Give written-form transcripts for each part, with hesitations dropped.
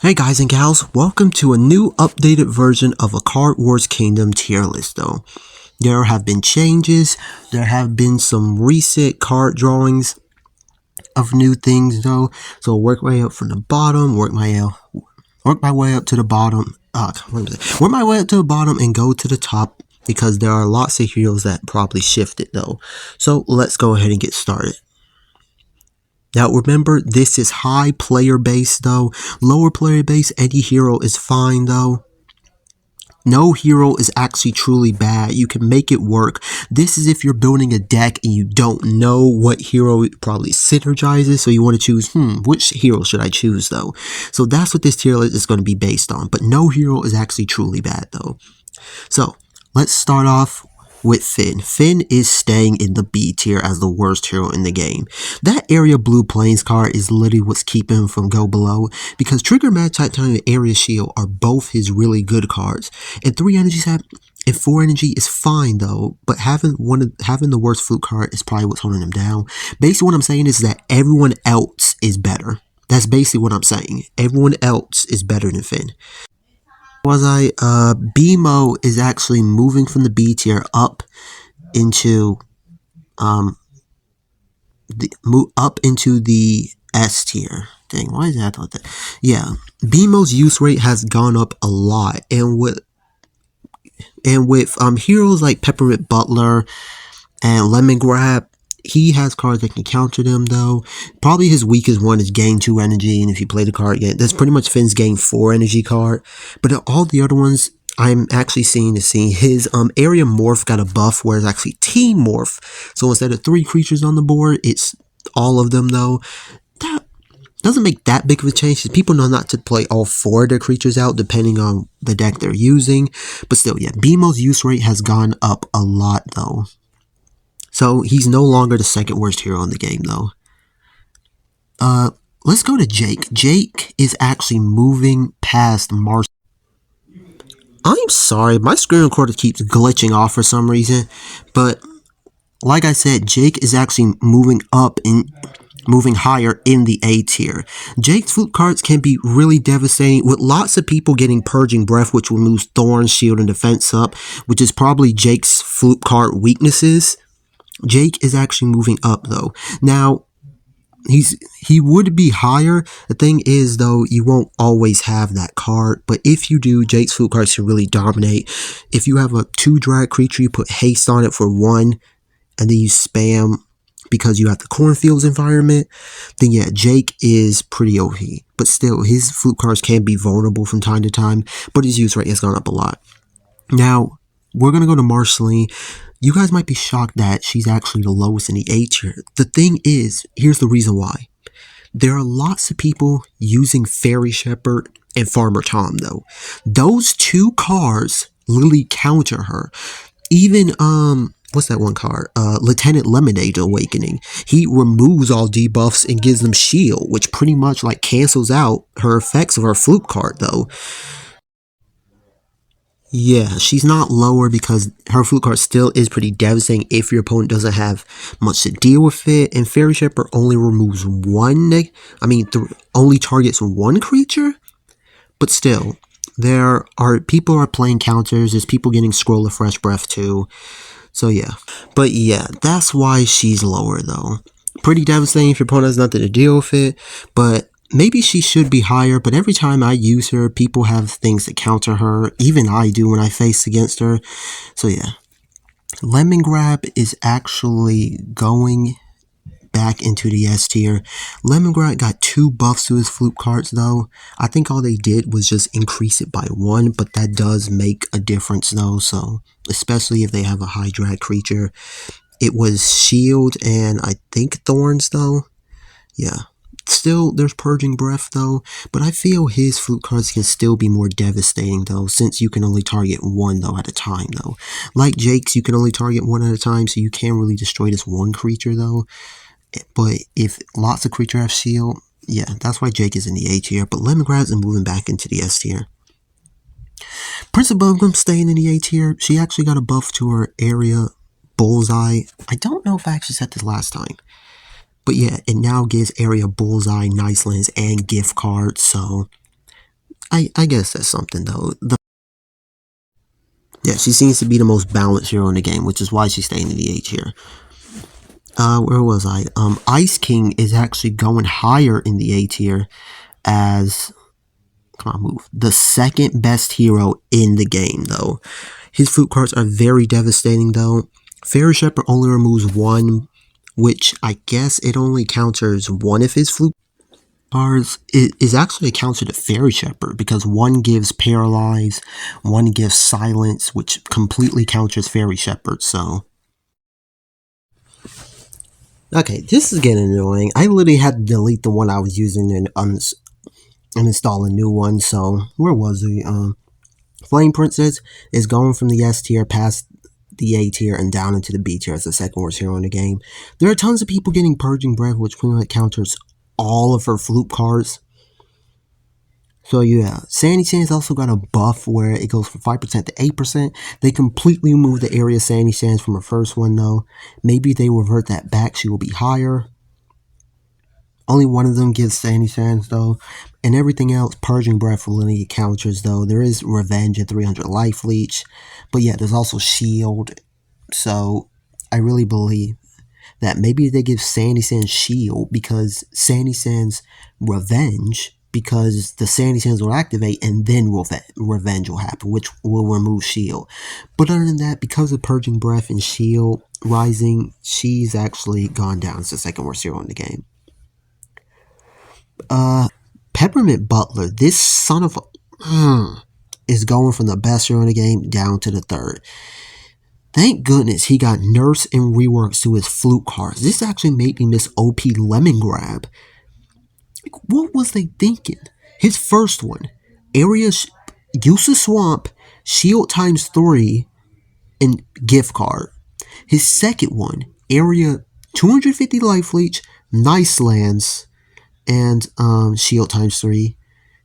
Hey guys and gals, welcome to a new updated version of a Cardwars Kingdom tier list though. There have been changes, there have been some recent card drawings of new things though. So work my way up from the bottom, work my way up to the bottom, work my way up to the bottom and go to the top because there are lots of heroes that probably shifted though. So let's go ahead and get started. Now remember, this is high player base though. Lower player base, any hero is fine though. No hero is actually truly bad. You can make it work. This is if you're building a deck and you don't know what hero probably synergizes, so you want to choose, which hero should I choose though? So that's what this tier list is going to be based on. But no hero is actually truly bad though. So let's start off with Finn. Finn is staying in the B tier as the worst hero in the game. That Area Blue Plains card is literally what's keeping him from go below, because Trigger Mad Titanium and Area Shield are both his really good cards. And 3 energy set and 4 energy is fine though, but having the worst flute card is probably what's holding him down. Basically what I'm saying is that everyone else is better. That's basically what I'm saying. Everyone else is better than Finn. BMO is actually moving from the B tier up into the S tier. Dang, why is that like that? Yeah, BMO's use rate has gone up a lot, and with heroes like Peppermint Butler and Lemon Grab, he has cards that can counter them though. Probably his weakest one is gain 2 energy, and if you play the card again, that's pretty much Finn's gain 4 energy card. But all the other ones I'm actually seeing his area morph got a buff where it's actually team morph. So instead of 3 creatures on the board, it's all of them though. That doesn't make that big of a change because people know not to play all 4 of their creatures out depending on the deck they're using. But still, yeah, BMO's use rate has gone up a lot though. So he's no longer the second worst hero in the game though. Let's go to Jake. Jake is actually moving past Mars. I'm sorry, my screen recorder keeps glitching off for some reason, but like I said, Jake is actually moving higher in the A tier. Jake's flute cards can be really devastating, with lots of people getting Purging Breath, which will move Thorn, Shield, and Defense up, which is probably Jake's flute card weaknesses. Jake is actually moving up though. Now, he would be higher. The thing is though, you won't always have that card, but if you do, Jake's flute cards can really dominate. If you have a 2 drag creature, you put haste on it for 1, and then you spam because you have the cornfields environment, then yeah, Jake is pretty OP. But still, his flute cards can be vulnerable from time to time, but his use rate has gone up a lot. Now, we're going to go to Marceline. You guys might be shocked that she's actually the lowest in the A tier. The thing is, here's the reason why. There are lots of people using Fairy Shepherd and Farmer Tom though. Those 2 cards literally counter her. Even, what's that one card? Lieutenant Lemonade Awakening. He removes all debuffs and gives them shield, which pretty much like cancels out her effects of her flute card though. Yeah, she's not lower because her flute card still is pretty devastating if your opponent doesn't have much to deal with it. And Fairy Shepherd only removes only targets 1 creature. But still, people are playing counters. There's people getting Scroll of Fresh Breath too. So yeah, but yeah, that's why she's lower though. Pretty devastating if your opponent has nothing to deal with it, but maybe she should be higher. But every time I use her, people have things that counter her. Even I do when I face against her. So yeah, Lemon Grab is actually going back into the S tier. Lemon Grab got 2 buffs to his flute cards though. I think all they did was just increase it by 1, but that does make a difference though. So especially if they have a high drag creature. It was Shield and I think Thorns though. Yeah. Still, there's Purging Breath though, but I feel his flute cards can still be more devastating though, since you can only target 1 though at a time though. Like Jake's, you can only target 1 at a time, so you can't really destroy this 1 creature though. But if lots of creatures have shield, yeah, that's why Jake is in the A tier. But Lemon Grabs is moving back into the S tier. Prince of Bubblegum staying in the A tier. She actually got a buff to her area Bullseye. I don't know if I actually said this last time. But yeah, it now gives area Bullseye, Nice Lands, and gift cards. So I guess that's something though. Yeah, she seems to be the most balanced hero in the game, which is why she's staying in the A tier. Where was I? Ice King is actually going higher in the A tier as, come on, move, the second best hero in the game though. His fruit cards are very devastating though. Fairy Shepherd only removes one, which I guess it only counters one of his fruit cards. It is actually a counter to Fairy Shepherd because one gives Paralyze, one gives Silence, which completely counters Fairy Shepherd, so. Okay, this is getting annoying. I literally had to delete the one I was using and uninstall a new one, so where was he? Flame Princess is going from the S tier past the A tier and down into the B tier as the second worst hero in the game. There are tons of people getting Purging Breath, which pretty much counters all of her flute cards. So yeah, Sandy Sands also got a buff where it goes from 5% to 8%. They completely removed the area Sandy Sands from her first one though. Maybe they revert that back, she will be higher. Only one of them gives Sandy Sands though, and everything else, Purging Breath for linear counters though. There is Revenge and 300 Life Leech, but yeah, there's also Shield. So I really believe that maybe they give Sandy Sands Shield because Sandy Sands Revenge, because the Sandy Sands will activate and then Revenge will happen, which will remove Shield. But other than that, because of Purging Breath and Shield Rising, she's actually gone down as the second worst hero in the game. Peppermint Butler, this son of a is going from the best hero in the game down to the third. Thank goodness he got nerfs and reworks to his flute cards. This actually made me miss OP Lemon Grab. What was they thinking? His first one, area use of swamp, shield times 3, and gift card. His second one, area 250 life leech, nice lands, and shield times 3.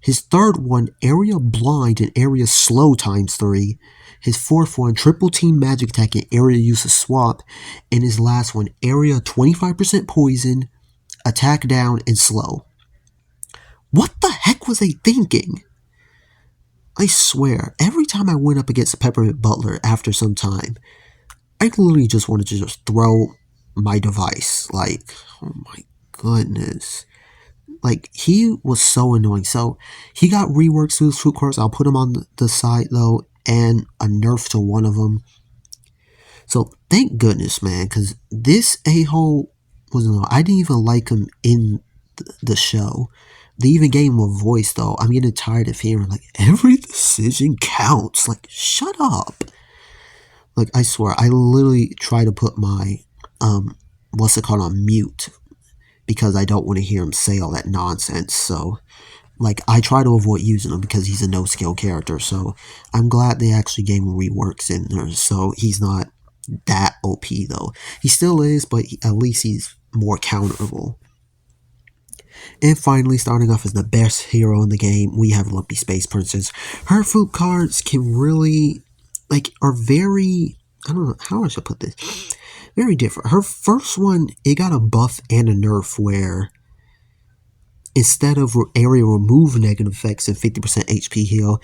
His third one, area blind and area slow times 3. His fourth one, triple team magic attack and area use of swap. And his last one, area 25% poison, attack down, and slow. What the heck was they thinking? I swear, every time I went up against Peppermint Butler after some time, I literally just wanted to just throw my device. Like, oh my goodness. Like, he was so annoying. So, he got reworked to his fruit cards. I'll put him on the side, though, and a nerf to one of them. So, thank goodness, man, because this a-hole was annoying. I didn't even like him in the show. They even gave him a voice, though. I'm getting tired of hearing, like, every decision counts. Like, shut up. Like, I swear, I literally try to put my, what's it called, on mute because I don't want to hear him say all that nonsense. So, like, I try to avoid using him because he's a no-skill character. So, I'm glad they actually gave him reworks in there. So, he's not that OP, though. He still is, but at least he's more counterable. And finally, starting off as the best hero in the game, we have Lumpy Space Princess. Her fruit cards can really, like, are very, I don't know how I should put this, very different. Her first one, it got a buff and a nerf where instead of area remove negative effects and 50% HP heal,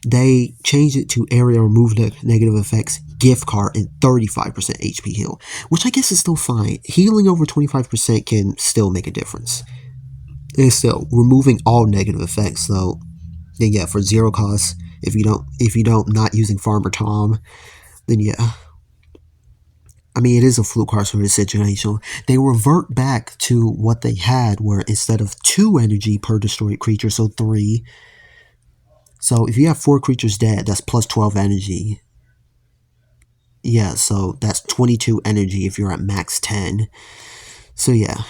they changed it to area remove negative effects, gift card, and 35% HP heal, which I guess is still fine. Healing over 25% can still make a difference. And still, removing all negative effects, though, then yeah, for 0 cost, if you don't not using Farmer Tom, then yeah. I mean, it is a flute card sort of situation. They revert back to what they had, where instead of 2 energy per destroyed creature, so 3. So if you have 4 creatures dead, that's plus 12 energy. Yeah, so that's 22 energy if you're at max 10. So yeah.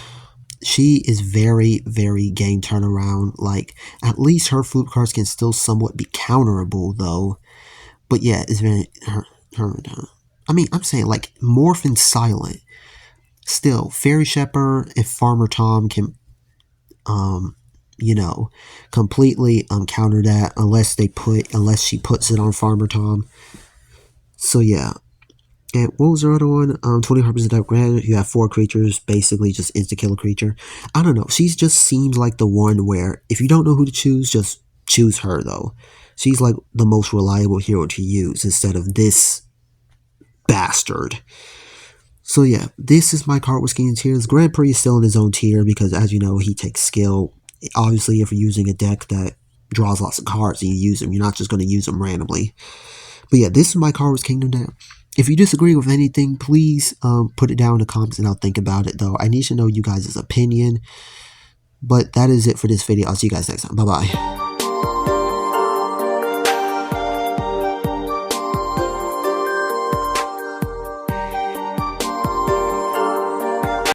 She is very, very game turnaround. Like, at least her flute cards can still somewhat be counterable, though. But yeah, it's very I mean, I'm saying, like, Morph and Silent. Still, Fairy Shepherd and Farmer Tom can, completely counter that unless she puts it on Farmer Tom. So yeah. And what was the other one? 25% upgrade. You have 4 creatures, basically just insta kill a creature. I don't know. She just seems like the one where if you don't know who to choose, just choose her though. She's like the most reliable hero to use instead of this bastard. So yeah, this is my Cardwars King tiers. Grand Prix is still in his own tier because, as you know, he takes skill. Obviously, if you're using a deck that draws lots of cards and you use them, you're not just going to use them randomly. But yeah, this is my Cardwars Kingdom deck. If you disagree with anything, please put it down in the comments and I'll think about it, though. I need to know you guys' opinion. But that is it for this video. I'll see you guys next time. Bye-bye.